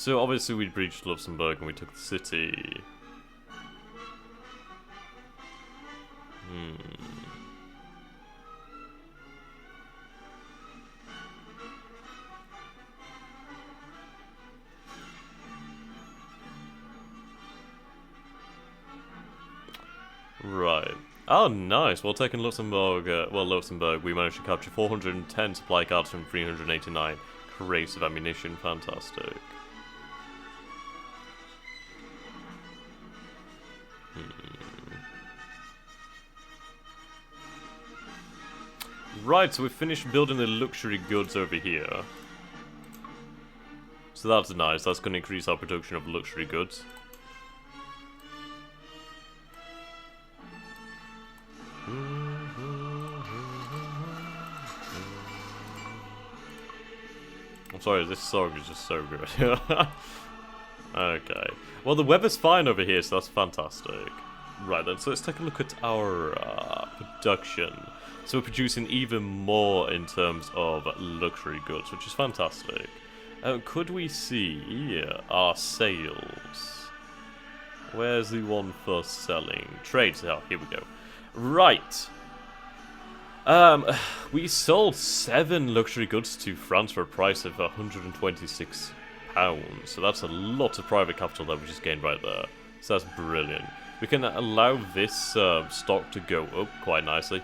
So obviously we breached Luxembourg and we took the city. Right. Oh, nice. Well, taking Luxembourg, Luxembourg, we managed to capture 410 supply cards from 389 crates of ammunition. Fantastic. Right, so we've finished building the luxury goods over here. So that's nice. That's going to increase our production of luxury goods. I'm sorry, this song is just so good. Okay. Well, the weather's fine over here, so that's fantastic. Right then, so let's take a look at our production. So we're producing even more in terms of luxury goods, which is fantastic. Could we see our sales? Where's the one for selling? Trades. Oh, here we go. Right. We sold 7 luxury goods to France for a price of £126. So that's a lot of private capital that we just gained right there. So that's brilliant. We can allow this stock to go up quite nicely.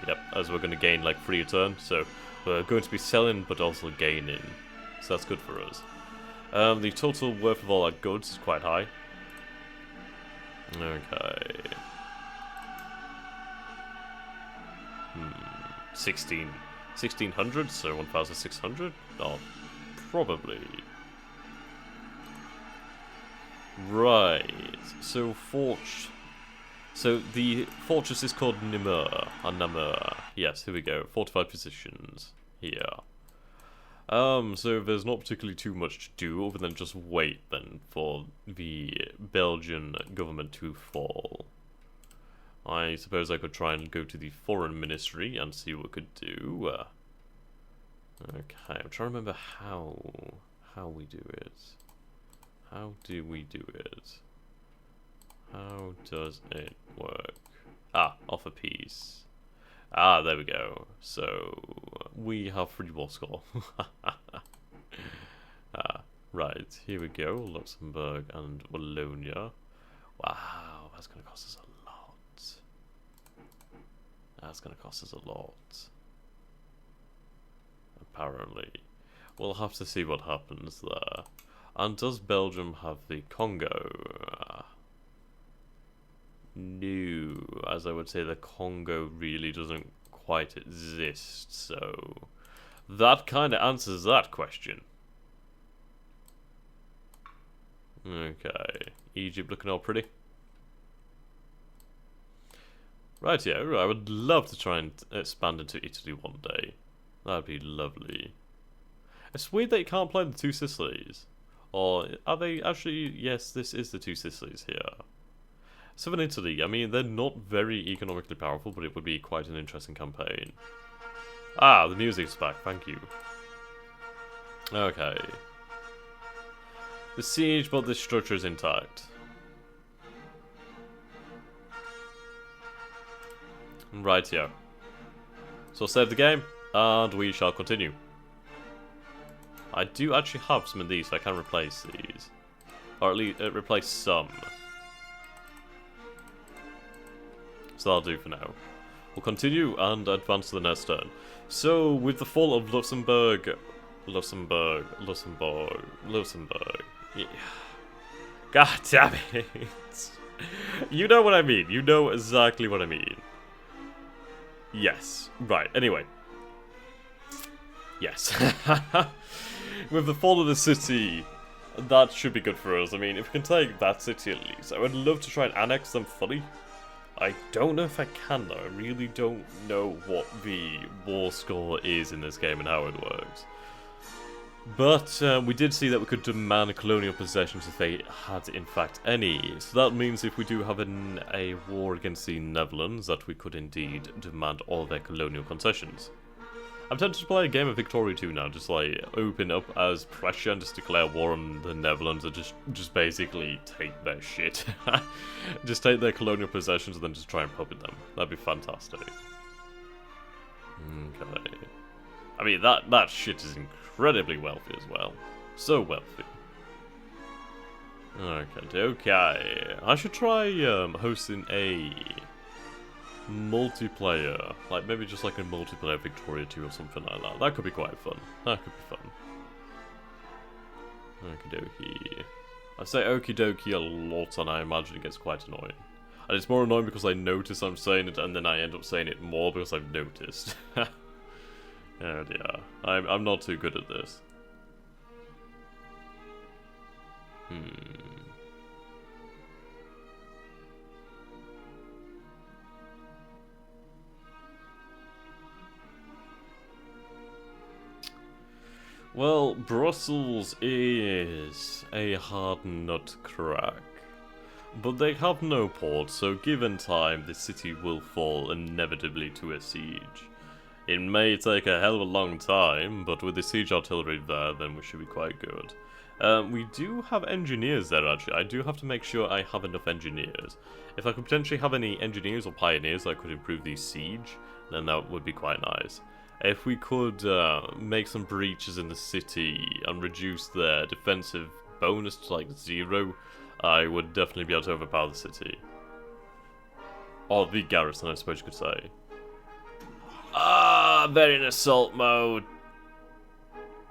Yep, as we're going to gain like 3 a turn. So we're going to be selling but also gaining. So that's good for us. The total worth of all our goods is quite high. Okay. 1600, so 1600? Oh, probably. Right, so So the fortress is called Namur, or Namur. Yes, here we go, fortified positions here. So there's not particularly too much to do other than just wait then for the Belgian government to fall. I suppose I could try and go to the foreign ministry and see what we could do. Okay, I'm trying to remember how we do it. How do we do it? How does it work? Ah, offer peace. Ah, there we go. So we have free war score. Right, here we go. Luxembourg and Wallonia. Wow, that's going to cost us a lot. That's going to cost us a lot. Apparently. We'll have to see what happens there. And does Belgium have the Congo? No, as I would say, the Congo really doesn't quite exist, so that kind of answers that question. Okay, Egypt looking all pretty. Right, yeah, I would love to try and expand into Italy one day. That'd be lovely. It's weird that you can't play the two Sicilies. Or are they actually? Yes, this is the two Sicilies here. Southern Italy, I mean, they're not very economically powerful, but it would be quite an interesting campaign. Ah, the music's back, thank you. Okay. The siege, but the structure is intact. Right here. So save the game, and we shall continue. I do actually have some of these, so I can replace these. Or at least replace some. So that'll do for now. We'll continue and advance to the next turn. So, with the fall of Luxembourg... Yeah. God damn it! You know what I mean. You know exactly what I mean. Yes. Right, anyway. Yes. With the fall of the city, that should be good for us. I mean, if we can take that city at least, I would love to try and annex them fully. I don't know if I can though. I really don't know what the war score is in this game and how it works. But we did see that we could demand colonial possessions if they had in fact any. So that means if we do have a war against the Netherlands, that we could indeed demand all their colonial concessions. I'm tempted to play a game of Victoria 2 now, just like open up as Prussia and just declare war on the Netherlands and just basically take their shit. Just take their colonial possessions and then just try and puppet them. That'd be fantastic. Okay. I mean, that shit is incredibly wealthy as well. So wealthy. Okay. I should try hosting a multiplayer, like maybe just like a multiplayer Victoria 2 or something like that. That could be quite fun. That could be fun. Okie dokie. I say okie dokie a lot and I imagine it gets quite annoying. And it's more annoying because I notice I'm saying it and then I end up saying it more because I've noticed. Oh dear. I'm not too good at this. Well, Brussels is a hard nut to crack. But they have no port, so given time, the city will fall inevitably to a siege. It may take a hell of a long time, but with the siege artillery there, then we should be quite good. We do have engineers there, actually. I do have to make sure I have enough engineers. If I could potentially have any engineers or pioneers that could improve the siege, then that would be quite nice. If we could make some breaches in the city and reduce their defensive bonus to like 0, I would definitely be able to overpower the city. Or the garrison, I suppose you could say. Ah, they're in assault mode.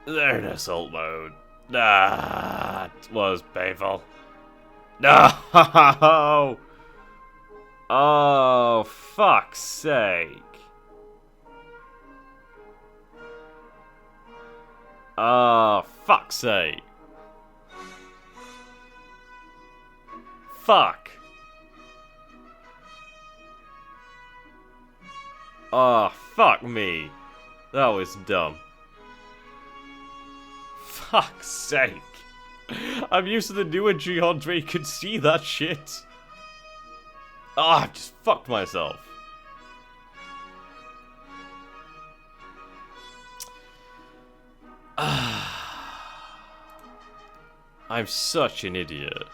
They're in assault mode. That was painful. No! Oh, fuck's sake. Oh, fuck's sake. Fuck. Oh, fuck me. That was dumb. Fuck's sake. I'm used to the newer Jihad where you could see that shit. Oh, I've just fucked myself. I'm such an idiot.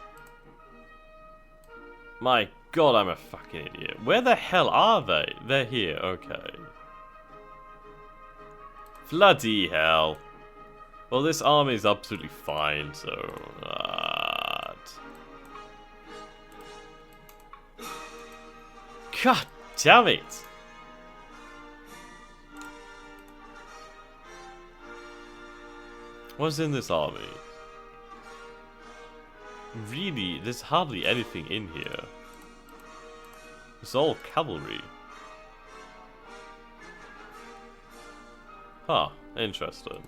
My god, I'm a fucking idiot. Where the hell are they? They're here, okay. Bloody hell. Well, this army is absolutely fine, so... God damn it! What's in this army? Really, there's hardly anything in here. It's all cavalry. Huh, interesting.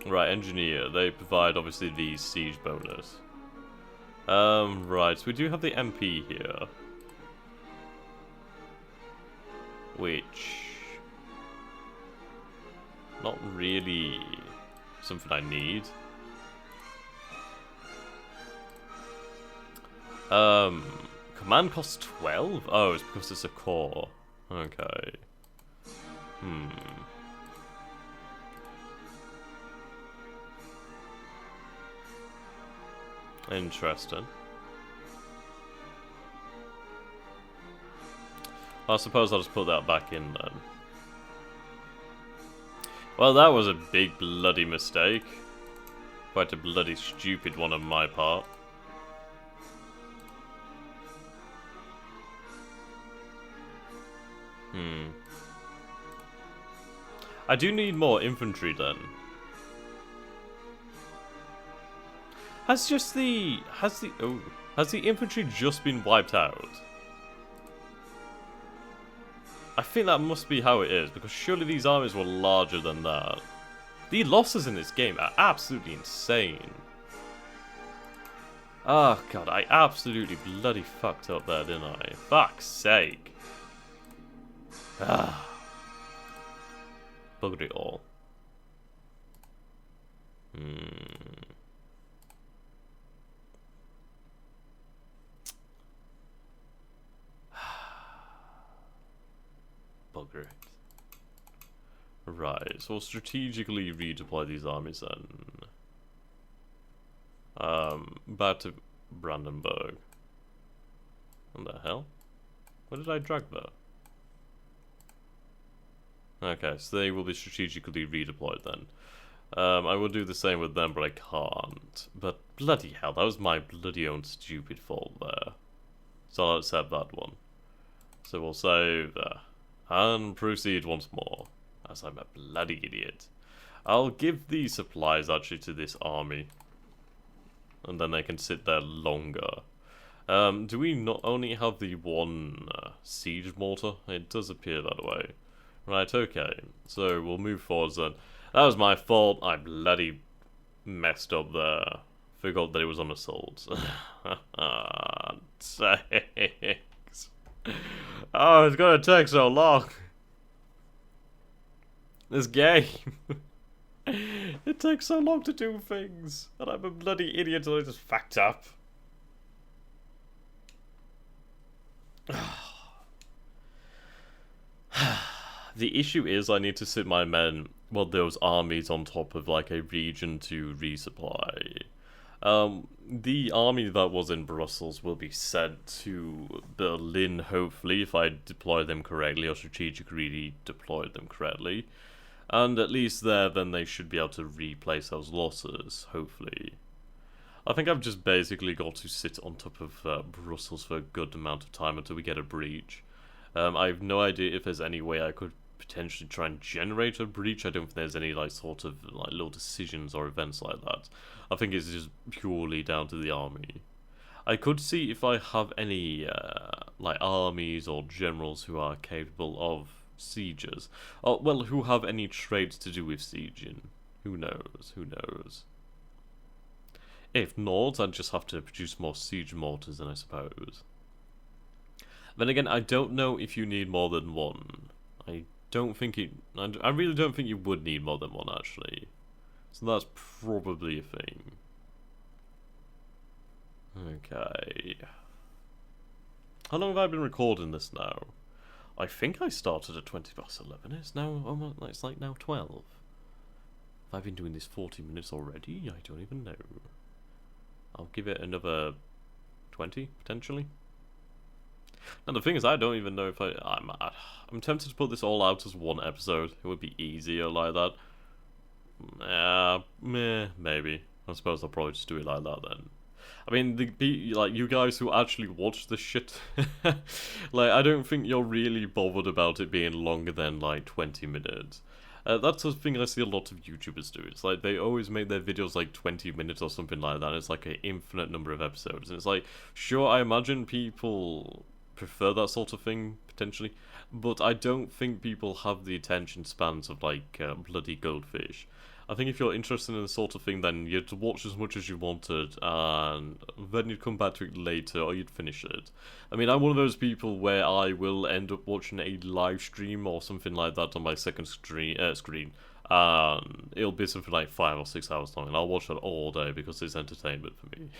Right, engineer. They provide, obviously, the siege bonus. Right, so we do have the MP here. Which... not really something I need. Command costs 12? Oh, it's because it's a core. Okay. Interesting. I suppose I'll just put that back in then. Well, that was a big bloody mistake. Quite a bloody stupid one on my part. I do need more infantry then. Has the infantry just been wiped out? I think that must be how it is, because surely these armies were larger than that. The losses in this game are absolutely insane. Oh god, I absolutely bloody fucked up there, didn't I? Fuck's sake. Buggered it all. great. Right, so we'll strategically redeploy these armies then. Back to Brandenburg. What the hell? What did I drag there? Okay, so they will be strategically redeployed then. I will do the same with them, but I can't. But bloody hell, that was my bloody own stupid fault there. So I'll accept that one. So we'll save there. And proceed once more. As I'm a bloody idiot. I'll give these supplies actually to this army. And then they can sit there longer. Do we not only have the one siege mortar? It does appear that way. Right, okay. So we'll move forwards then. That was my fault. I bloody messed up there. Forgot that it was on assault. Sakes. Oh, it's gonna take so long. This game. It takes so long to do things. And I'm a bloody idiot and I just fucked up. The issue is I need to sit my men, well, those armies on top of like a region to resupply. The army that was in Brussels will be sent to Berlin, hopefully, if I deploy them correctly or strategically deploy them correctly. And at least there, then they should be able to replace those losses, hopefully. I think I've just basically got to sit on top of Brussels for a good amount of time until we get a breach. I have no idea if there's any way I could potentially try and generate a breach. I don't think there's any like sort of like little decisions or events like that. I think it's just purely down to the army. I could see if I have any like armies or generals who are capable of sieges. Oh, well, who have any traits to do with sieging. Who knows? Who knows? If not, I'd just have to produce more siege mortars then, I suppose. Then again, I don't know if you need more than one. I really don't think you would need more than one, actually. So that's probably a thing. Okay. How long have I been recording this now? I think I started at 11. It's now almost, it's like now 12. Have I been doing this 40 minutes already? I don't even know. I'll give it another 20, potentially. And the thing is, I don't even know if I'm tempted to put this all out as one episode. It would be easier like that. Maybe. I suppose I'll probably just do it like that then. I mean, like, you guys who actually watch this shit, like, I don't think you're really bothered about it being longer than, like, 20 minutes. That's the thing I see a lot of YouTubers do. It's like, they always make their videos, like, 20 minutes or something like that. It's like an infinite number of episodes. And it's like, sure, I imagine people prefer that sort of thing, potentially. But I don't think people have the attention spans of, like, bloody goldfish. I think if you're interested in the sort of thing, then you'd watch as much as you wanted, and then you'd come back to it later, or you'd finish it. I mean, I'm one of those people where I will end up watching a live stream or something like that on my second screen, and it'll be something like 5 or 6 hours long, and I'll watch that all day because it's entertainment for me.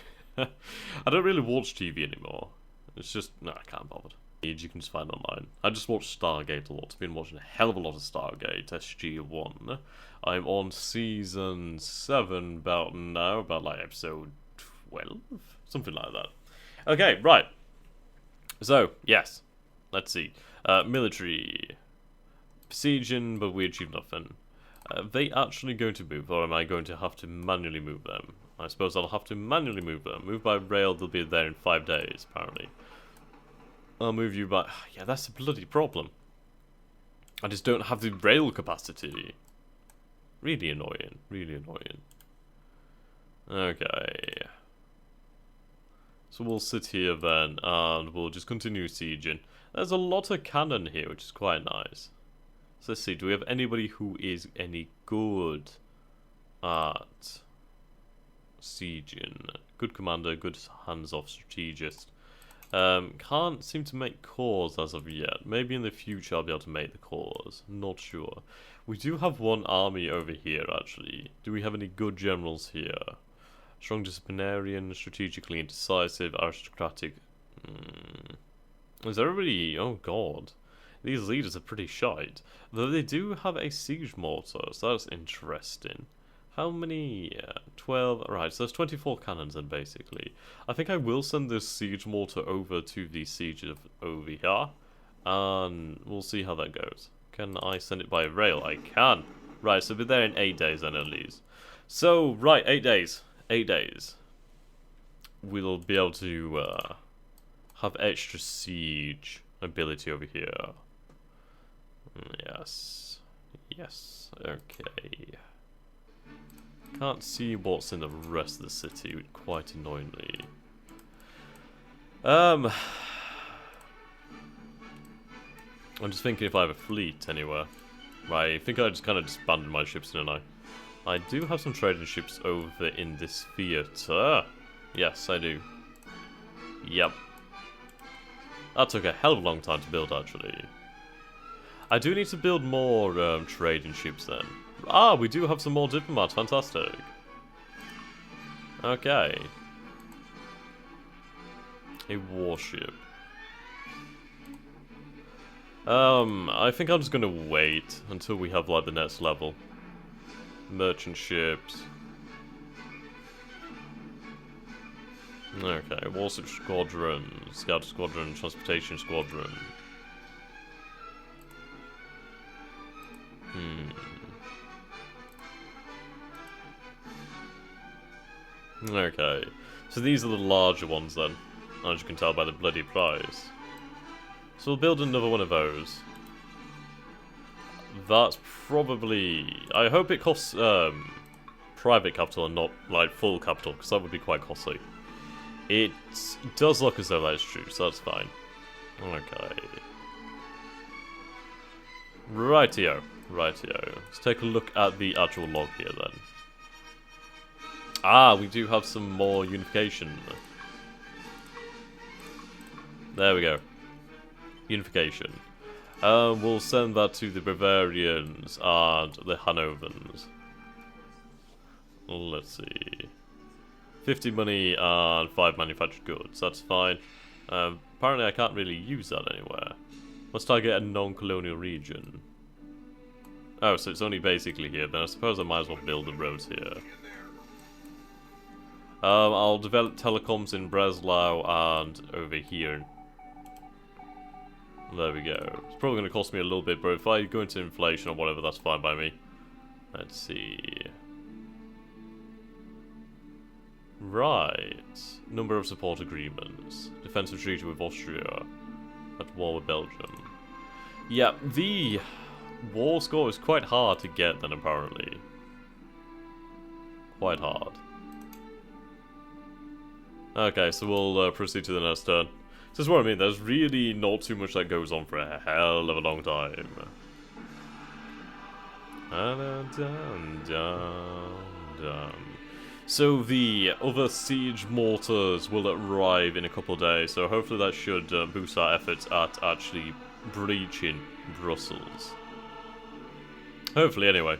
I don't really watch TV anymore. It's just, no, I can't bother. You can just find online. I just watch Stargate a lot. I've been watching a hell of a lot of Stargate, SG-1. I'm on season 7 about now, about like episode 12? Something like that. Okay, right. So, yes. Let's see. Military. Besieging, but we achieved nothing. Are they actually going to move, or am I going to have to manually move them? I suppose I'll have to manually move them. Move by rail, they'll be there in 5 days, apparently. I'll move you by... Yeah, that's a bloody problem. I just don't have the rail capacity. Really annoying. Really annoying. Okay. So we'll sit here then, and we'll just continue sieging. There's a lot of cannon here, which is quite nice. So let's see, do we have anybody who is any good at sieging? Good commander, good hands-off strategist. Can't seem to make cores as of yet. Maybe in the future I'll be able to make the cores. Not sure. We do have one army over here, actually. Do we have any good generals here? Strong disciplinarian, strategically indecisive, aristocratic. Is everybody... Oh, God. These leaders are pretty shite. Though they do have a siege mortar, so that's interesting. How many? 12. Right, so there's 24 cannons then, basically. I think I will send this siege mortar over to the siege of over here. And we'll see how that goes. Can I send it by rail? I can. Right, so we'll be there in 8 days then at least. So, right, 8 days. 8 days. We'll be able to have extra siege ability over here. Yes. Yes. Okay. Can't see what's in the rest of the city, quite annoyingly. I'm just thinking if I have a fleet anywhere. Right, I think I just kind of disbanded my ships, didn't I? I do have some trading ships over in this theatre. Yes, I do. Yep. That took a hell of a long time to build, actually. I do need to build more trading ships then. Ah, we do have some more diplomats. Fantastic. Okay. A warship. I think I'm just gonna wait until we have like the next level. Merchant ships. Okay, warship squadron, scout squadron, transportation squadron. Okay, so these are the larger ones then, as you can tell by the bloody price. So we'll build another one of those. That's probably... I hope it costs private capital and not like full capital, because that would be quite costly. It does look as though that's true, so that's fine. Okay. Rightio. Rightio. Let's take a look at the actual log here then. Ah, we do have some more unification. There we go. Unification. We'll send that to the Bavarians and the Hanovers. Let's see. 50 money and 5 manufactured goods. That's fine. Apparently I can't really use that anywhere. Let's target a non-colonial region. Oh, so it's only basically here. Then I suppose I might as well build the roads here. I'll develop telecoms in Breslau and over here. There we go. It's probably going to cost me a little bit, but if I go into inflation or whatever, that's fine by me. Let's see. Right. Number of support agreements. Defensive treaty with Austria. At war with Belgium. Yeah, the war score is quite hard to get then, apparently. Quite hard. Okay, so we'll proceed to the next turn. This is what I mean, there's really not too much that goes on for a hell of a long time. So the other siege mortars will arrive in a couple of days, so hopefully that should boost our efforts at actually breaching Brussels. Hopefully, anyway.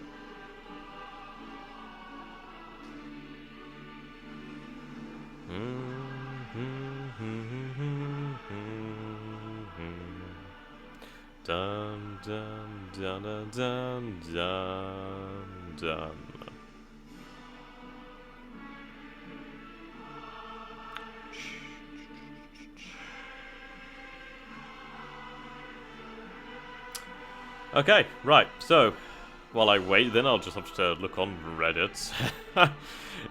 Dun dun dun dun dun dun dun. Okay, right, so while I wait, then I'll just have to look on Reddit.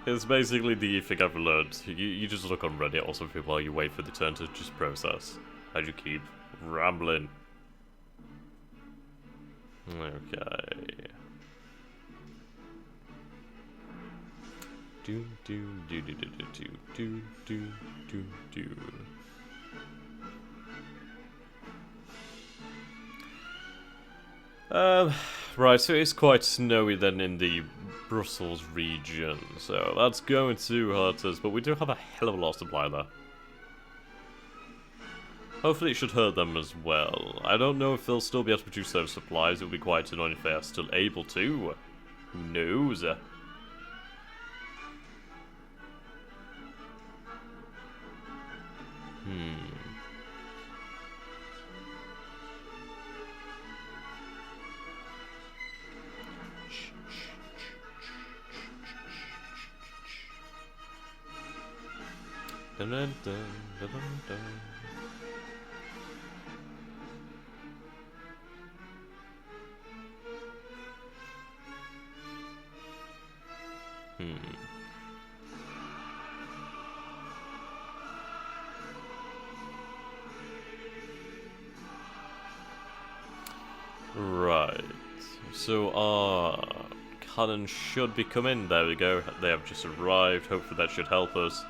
It's basically the thing I've learned. You just look on Reddit or something while you wait for the turn to just process. As you keep rambling. Okay. Do do do do do do do do do do. Right, so it's quite snowy then in the Brussels region, so that's going to hurt us, but we do have a hell of a lot of supply there. Hopefully it should hurt them as well. I don't know if they'll still be able to produce those supplies. It would be quite annoying if they are still able to. Who knows? Dun, dun, dun, dun, dun, dun. Right. So our cannon should be coming. There we go. They have just arrived. Hopefully that should help us.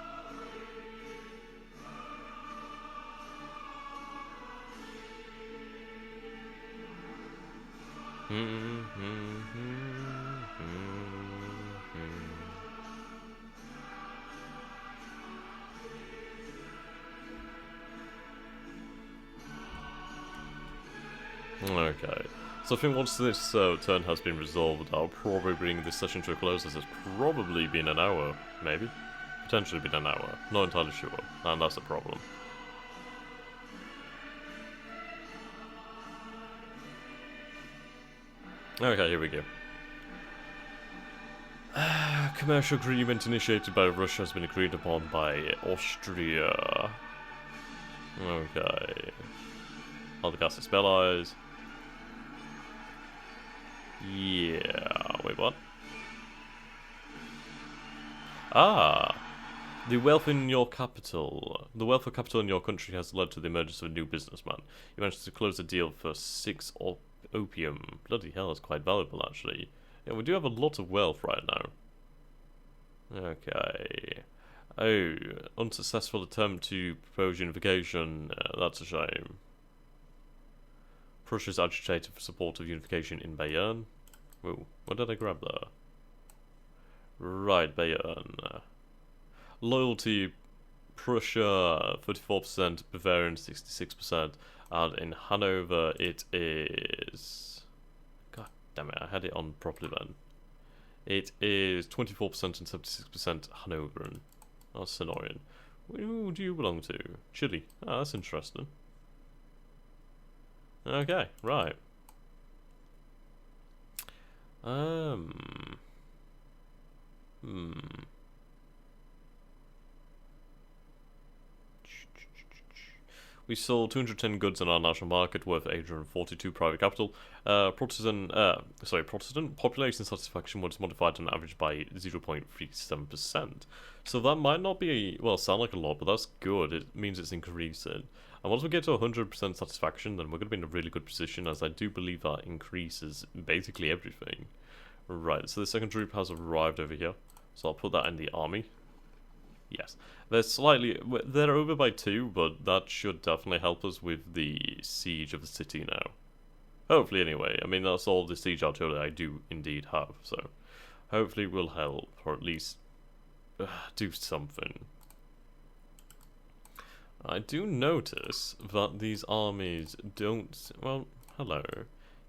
Okay. So I think once this turn has been resolved, I'll probably bring this session to a close, as it's probably been an hour, maybe? Potentially been an hour. Not entirely sure, and that's a problem. Okay, here we go. Commercial agreement initiated by Russia has been agreed upon by Austria. Okay. All the gas spell eyes. Yeah. Wait, what? Ah! The wealth in your capital. The wealth of capital in your country has led to the emergence of a new businessman. You managed to close a deal for 6 opium. Bloody hell, that's quite valuable, actually. Yeah, we do have a lot of wealth right now. Okay. Oh, unsuccessful attempt to propose unification. That's a shame. Prussia's agitated for support of unification in Bayern. Whoa, what did I grab there? Right, Bayern. Loyalty, Prussia 44%, Bavarian 66%, and in Hanover it is... God damn it, I had it on properly then. It is 24% and 76% Hanoverian. That's annoying. Who do you belong to? Chile. Ah, that's interesting. Okay, right. We sold 210 goods in our national market worth 842 private capital. Protestant population satisfaction was modified on average by 0.37%. So that might not be, well, sound like a lot, but that's good. It means it's increasing. And once we get to 100% satisfaction, then we're going to be in a really good position, as I do believe that increases basically everything. Right, so the second troop has arrived over here. So I'll put that in the army. Yes. They're over by 2, but that should definitely help us with the siege of the city now. Hopefully, anyway. I mean, that's all the siege artillery I do indeed have, so hopefully we'll help, or at least do something. I do notice that these armies don't... Well, hello.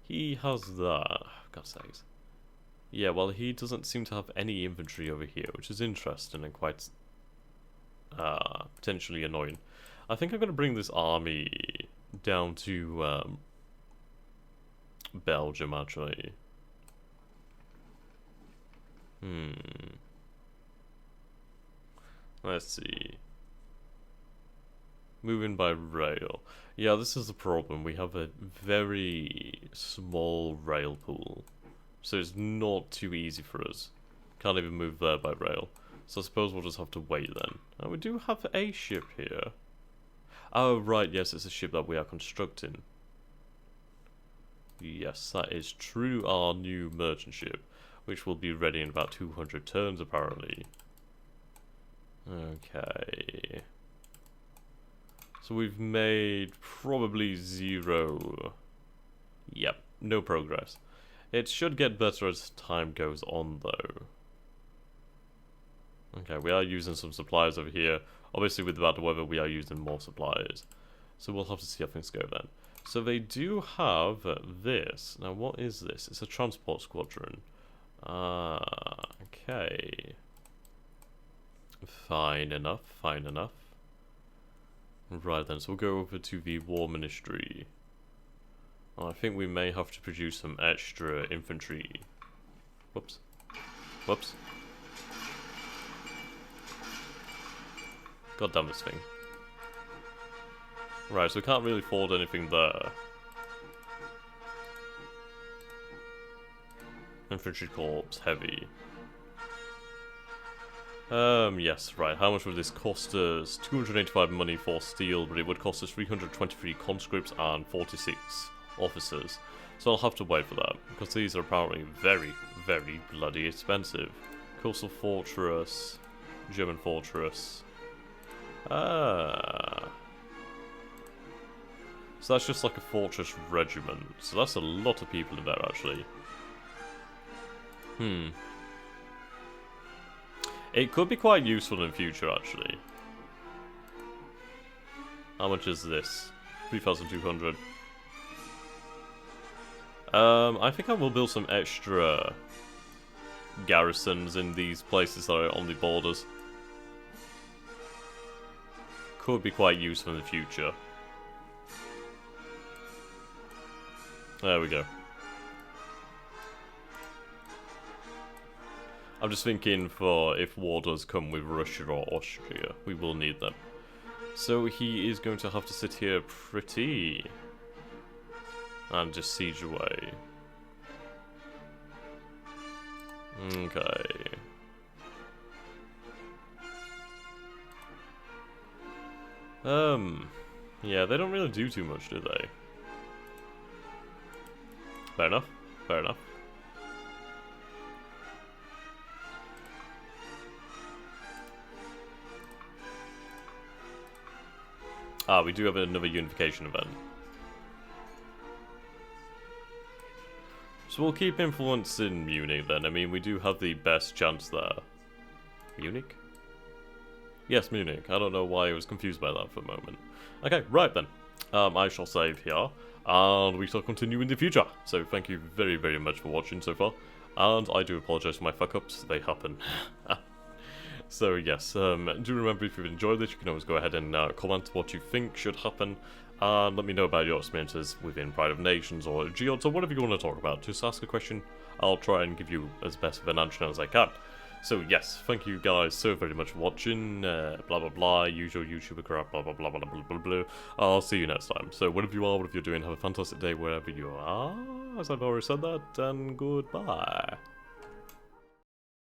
He has that. God's sakes. Yeah, well, he doesn't seem to have any infantry over here, which is interesting and quite... potentially annoying. I think I'm going to bring this army down to Belgium, actually. Let's see. Moving by rail. Yeah, this is the problem. We have a very small rail pool, so it's not too easy for us. Can't even move there by rail. So I suppose we'll just have to wait then. And we do have a ship here. Oh, right, yes, it's a ship that we are constructing. Yes, that is true, our new merchant ship, which will be ready in about 200 turns, apparently. Okay. So we've made probably 0... Yep, no progress. It should get better as time goes on, though. Okay, we are using some supplies over here. Obviously, with the bad weather, we are using more supplies. So we'll have to see how things go then. So they do have this. Now, what is this? It's a transport squadron. Okay. Fine enough, fine enough. Right then, so we'll go over to the War Ministry. I think we may have to produce some extra infantry. Whoops. Whoops. God damn this thing. Right, so we can't really afford anything there. Infantry Corps, heavy. Yes, right. How much would this cost us? 285 money for steel, but it would cost us 323 conscripts and 46 officers. So I'll have to wait for that, because these are apparently very, very bloody expensive. Coastal Fortress, German Fortress. Ah. So that's just like a fortress regiment. So that's a lot of people in there, actually. It could be quite useful in the future, actually. How much is this? 3,200. I think I will build some extra garrisons in these places that are on the borders. Could be quite useful in the future. There we go. I'm just thinking for if war does come with Russia or Austria, we will need them. So he is going to have to sit here pretty and just siege away. Okay. Yeah, they don't really do too much, do they? Fair enough. Fair enough. Ah, we do have another unification event. So we'll keep influence in Munich then. I mean, we do have the best chance there. Munich? Yes, Munich. I don't know why I was confused by that for a moment. Okay, right then. I shall save here, and we shall continue in the future. So thank you very, very much for watching so far. And I do apologise for my fuck-ups. They happen. So yes, do remember if you've enjoyed this, you can always go ahead and comment what you think should happen, and let me know about your experiences within Pride of Nations or Geodes or whatever you want to talk about. Just ask a question, I'll try and give you as best of an answer as I can. So yes, thank you guys so very much for watching, blah blah blah, usual YouTuber crap, blah blah blah blah blah blah blah. I'll see you next time. So whatever you are, whatever you're doing, have a fantastic day wherever you are, as I've already said that, and goodbye.